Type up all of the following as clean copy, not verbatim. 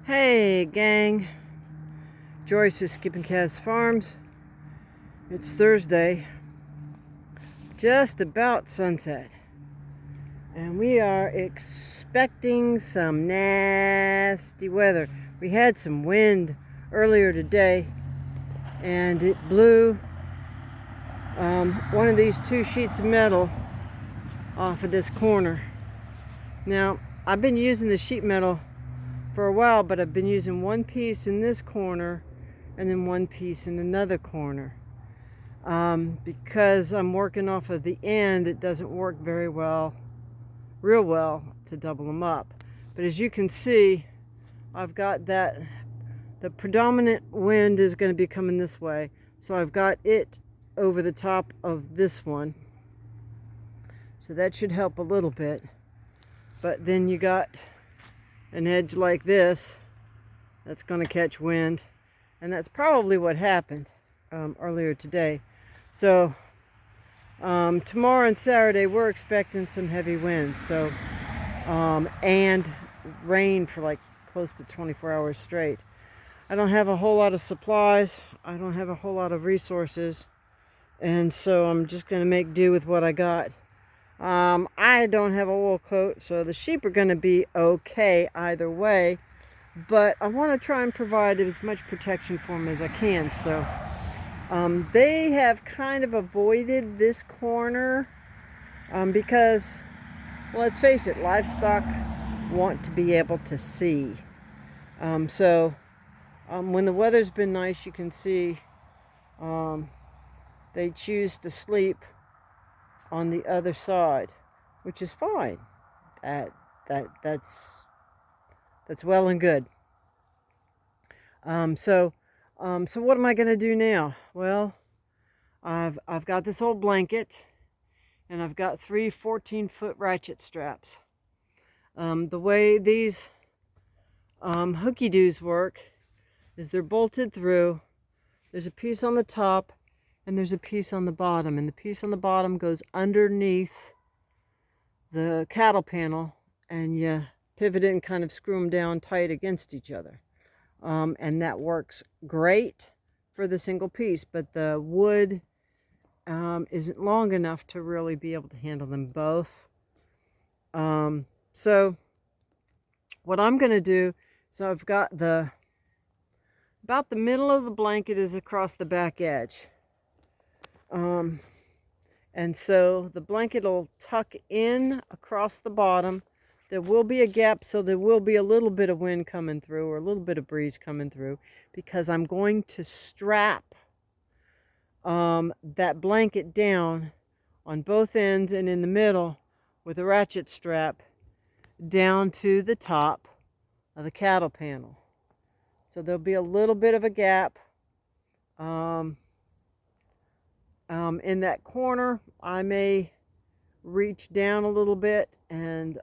Hey gang, Joyce is Skipping Calves Farms. It's Thursday, just about sunset, and we are expecting some nasty weather. We had some wind earlier today, and it blew one of these two sheets of metal off of this corner. Now, I've been using the sheet metal for a while, but I've been using one piece in this corner and then one piece in another corner. Because I'm working off of the end, it doesn't work very well, real well, to double them up. But as you can see, I've got that, the predominant wind is going to be coming this way. So I've got it over the top of this one. So that should help a little bit. But then you got an edge like this that's going to catch wind, and that's probably what happened earlier today. So tomorrow and Saturday we're expecting some heavy winds, so and rain for like close to 24 hours straight. I don't have a whole lot of supplies, I don't have a whole lot of resources, and so I'm just going to make do with what I got. I don't have a wool coat, so the sheep are going to be okay either way, but I want to try and provide as much protection for them as I can. So they have kind of avoided this corner because, well, let's face it, livestock want to be able to see. When the weather's been nice, you can see they choose to sleep on the other side, which is fine. That's well and good. So what am I going to do now? Well, I've got this old blanket, and I've got 3 14-foot ratchet straps. The way these hooky-doos work is they're bolted through. There's a piece on the top and there's a piece on the bottom, and the piece on the bottom goes underneath the cattle panel, and you pivot it and kind of screw them down tight against each other. And that works great for the single piece, but the wood isn't long enough to really be able to handle them both. So what I'm going to do, so I've got about the middle of the blanket is across the back edge. And so the blanket will tuck in across the bottom. There will be a gap, so there will be a little bit of wind coming through, or a little bit of breeze coming through, because I'm going to strap that blanket down on both ends and in the middle with a ratchet strap down to the top of the cattle panel. So there'll be a little bit of a gap. In that corner, I may reach down a little bit and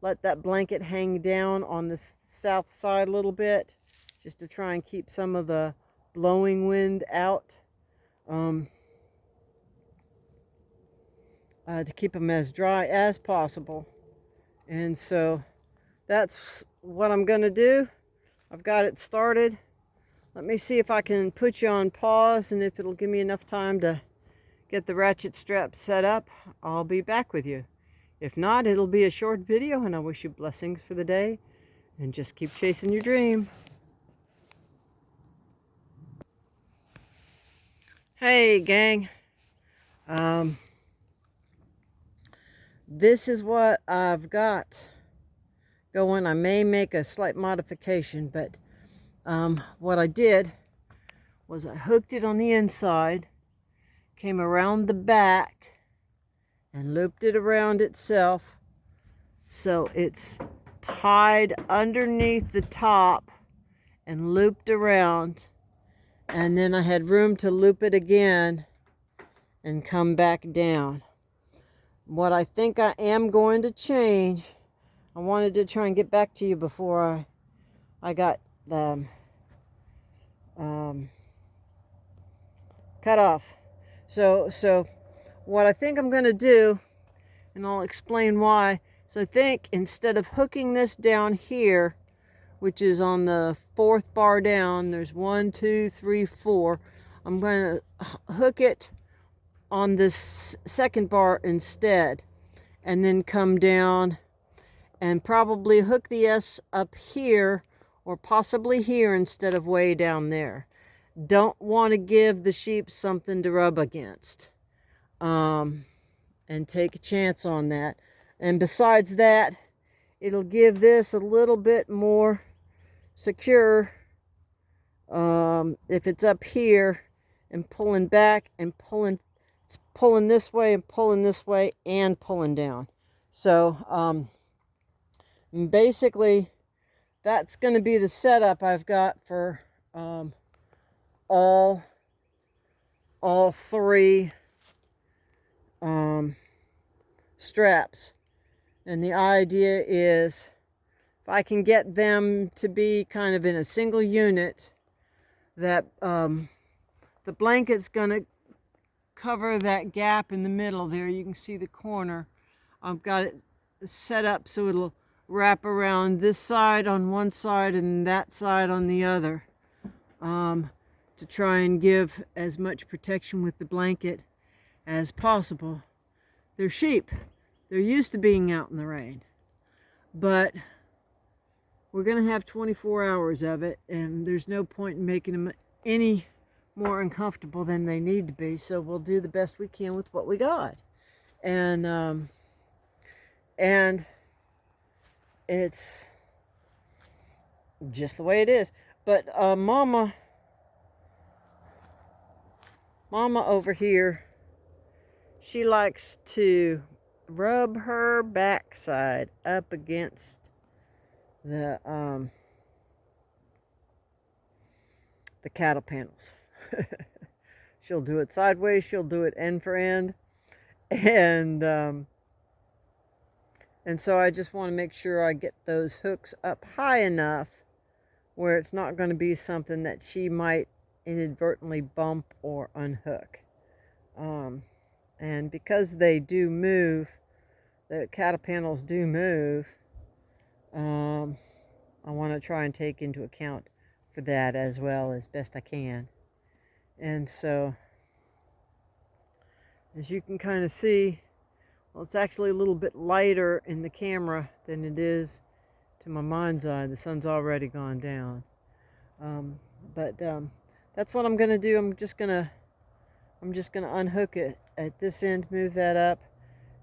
let that blanket hang down on the south side a little bit, just to try and keep some of the blowing wind out, to keep them as dry as possible. And so that's what I'm going to do. I've got it started. Let me see if I can put you on pause, and if it'll give me enough time to get the ratchet strap set up, I'll be back with you. If not, it'll be a short video, and I wish you blessings for the day, and just keep chasing your dream. Hey gang, this is what I've got going. I may make a slight modification, but what I did was I hooked it on the inside, came around the back, and looped it around itself, so it's tied underneath the top and looped around, and then I had room to loop it again and come back down. What I think I am going to change, I wanted to try and get back to you before I got the cut off. So what I think I'm going to do, and I'll explain why, so I think instead of hooking this down here which is on the 4th bar down. There's 1, 2, 3, 4. I'm going to hook it on this 2nd bar instead, and then come down and probably hook the S up here, or possibly here instead of way down there. Don't want to give the sheep something to rub against, and take a chance on that. And besides that, it'll give this a little bit more secure if it's up here and pulling back and pulling. It's pulling this way and pulling this way and pulling down. So basically that's going to be the setup I've got for all 3 straps. And the idea is, if I can get them to be kind of in a single unit, that the blanket's going to cover that gap in the middle there. You can see the corner. I've got it set up so it'll wrap around this side on one side and that side on the other, to try and give as much protection with the blanket as possible. They're sheep. They're used to being out in the rain, but we're going to have 24 hours of it, and there's no point in making them any more uncomfortable than they need to be. So we'll do the best we can with what we got, and it's just the way it is. But Mama over here, she likes to rub her backside up against the cattle panels. She'll do it sideways, she'll do it end for end, and so I just want to make sure I get those hooks up high enough where it's not going to be something that she might inadvertently bump or unhook. And because they do move, the cattle panels do move, I want to try and take into account for that as well as best I can. And so, as you can kind of see, well, it's actually a little bit lighter in the camera than it is to my mind's eye. The sun's already gone down. But that's what I'm going to do. I'm just going to unhook it at this end, move that up,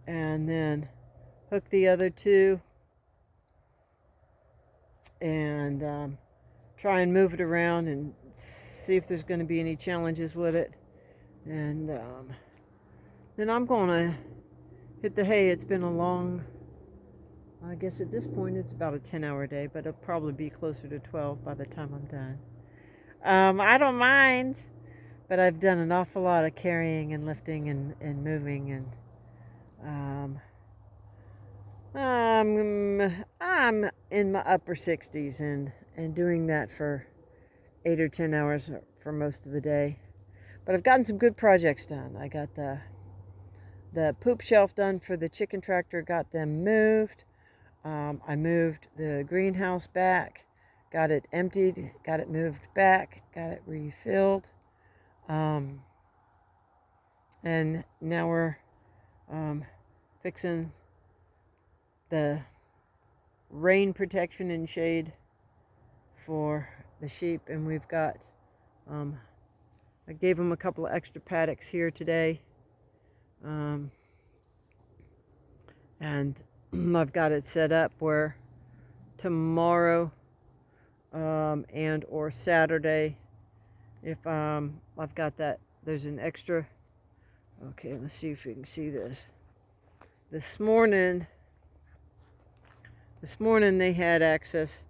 and then hook the other 2, and try and move it around and see if there's going to be any challenges with it. And then I'm going to hit the hay. It's been a long, I guess at this point it's about a 10-hour day, but it'll probably be closer to 12 by the time I'm done. I don't mind, but I've done an awful lot of carrying and lifting and moving, and I'm in my upper 60s and doing that for 8 or 10 hours for most of the day. But I've gotten some good projects done. I got the poop shelf done for the chicken tractor, got them moved. I moved the greenhouse back, got it emptied, got it moved back, got it refilled. And now we're fixing the rain protection and shade for the sheep. And we've got, I gave them a couple of extra paddocks here today. And I've got it set up where tomorrow and or Saturday, if I've got that, there's an extra. Okay, let's see if we can see this. This morning they had access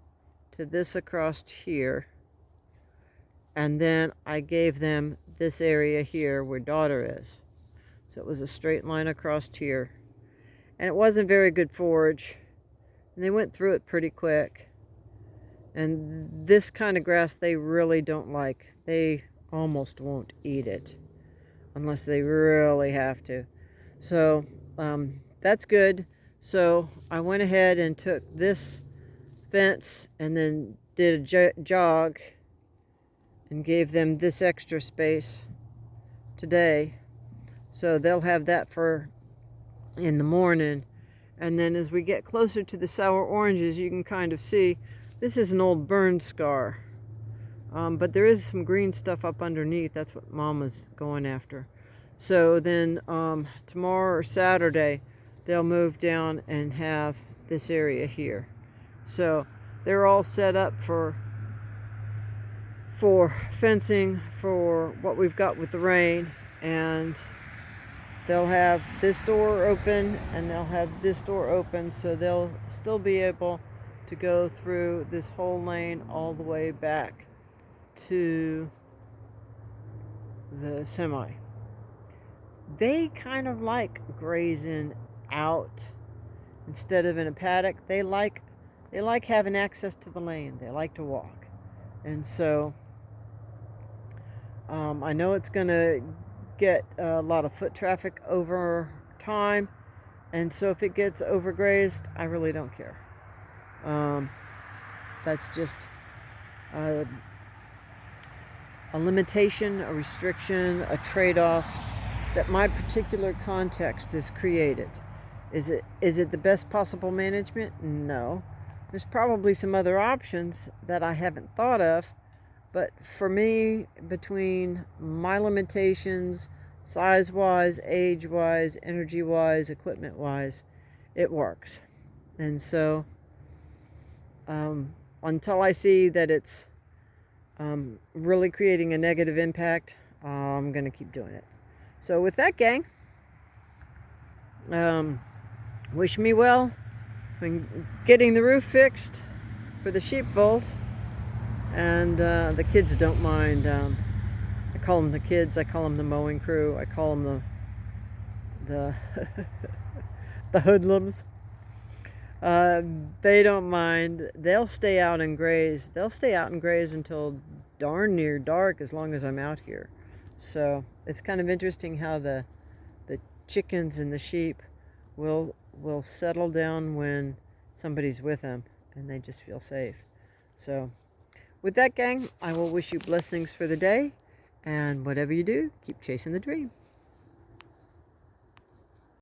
to this across here, and then I gave them this area here where daughter is. So it was a straight line across here, and it wasn't very good forage, and they went through it pretty quick. And this kind of grass they really don't like. They almost won't eat it unless they really have to. So that's good. So I went ahead and took this fence and then did a jog and gave them this extra space today. So they'll have that for in the morning. And then as we get closer to the sour oranges, you can kind of see this is an old burn scar. But there is some green stuff up underneath. That's what Mama's going after. So then tomorrow or Saturday, they'll move down and have this area here. So they're all set up for fencing for what we've got with the rain. And they'll have this door open and they'll have this door open, so they'll still be able to go through this whole lane all the way back to the semi. They kind of like grazing out instead of in a paddock. They like having access to the lane. They like to walk. And so I know it's going to get a lot of foot traffic over time, and so if it gets overgrazed, I really don't care. That's just a limitation, a restriction, a trade-off that my particular context has created. Is it the best possible management? No. There's probably some other options that I haven't thought of, but for me, between my limitations, size-wise, age-wise, energy-wise, equipment-wise, it works. And so until I see that it's really creating a negative impact, I'm going to keep doing it. So with that, gang, wish me well in getting the roof fixed for the sheepfold. And the kids don't mind. I call them the kids. I call them the mowing crew. I call them the the hoodlums. They don't mind. They'll stay out and graze. They'll stay out and graze until darn near dark, as long as I'm out here. So it's kind of interesting how the chickens and the sheep will settle down when somebody's with them, and they just feel safe. So with that, gang, I will wish you blessings for the day, and whatever you do, keep chasing the dream.